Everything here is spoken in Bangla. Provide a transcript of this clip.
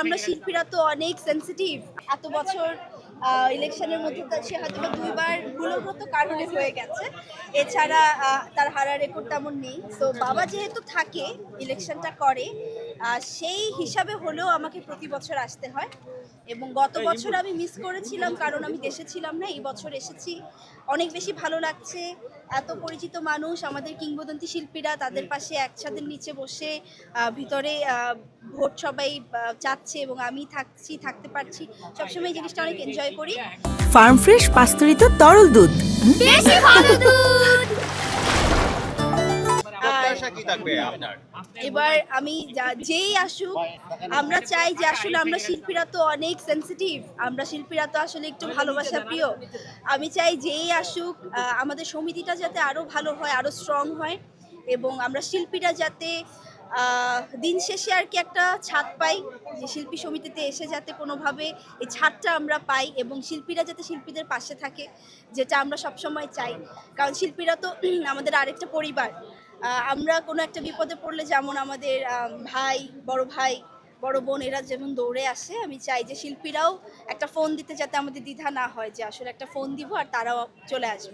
আমরা শিল্পীরা তো অনেক সেন্সিটিভ। এত বছর ইলেকশনের মধ্যে সে হয়তো বা 2 বার ভুলগত কারণে হয়ে গেছে। এছাড়া তার হারার রেকর্ড তেমন নেই। তো বাবা যেহেতু থাকে, ইলেকশনটা করে, সেই হিসাবে হলেও আমাকে প্রতি বছর আসতে হয়। এবং গত বছর আমি মিস করেছিলাম কারণ আমি দেশে ছিলাম না। এই বছর এসেছি, অনেক বেশি ভালো লাগছে। এত পরিচিত মানুষ, আমাদের কিংবদন্তি শিল্পীরা, তাদের পাশে এক ছাদের নিচে বসে ভিতরে ভোট সবাই চাচ্ছে এবং আমি থাকতে পারছি। সবসময় এই জিনিসটা অনেক এনজয় করি। ফার্ম ফ্রেশ পাস্তুরিত তরল দুধ, বেশি ভালো দুধ। এবার আমি যেই আসুক, আমরা চাই যে আসলে আমরা শিল্পীরা তো অনেক সেন্সিটিভ, আমরা শিল্পীরা তো আসলে একটু ভালোবাসা প্রিয়। আমি চাই যেই আসুক, আমাদের সমিতিটা যাতে আরো ভালো হয়, আরো স্ট্রং হয়, এবং আমরা শিল্পীরা যাতে দিন শেষে আর কি একটা ছাদ পাই, যে শিল্পী সমিতিতে এসে যাতে কোনোভাবে এই ছাদটা আমরা পাই, এবং শিল্পীরা যাতে শিল্পীদের পাশে থাকে, যেটা আমরা সবসময় চাই। কারণ শিল্পীরা তো আমাদের আরেকটা পরিবার। আমরা কোনো একটা বিপদে পড়লে যেমন আমাদের ভাই, বড় বোন এরা যেমন দৌড়ে আসে, আমি চাই যে শিল্পীরাও একটা ফোন দিতে যাতে আমাদের দ্বিধা না হয়, যে আসলে একটা ফোন দিব আর তারাও চলে আসবে।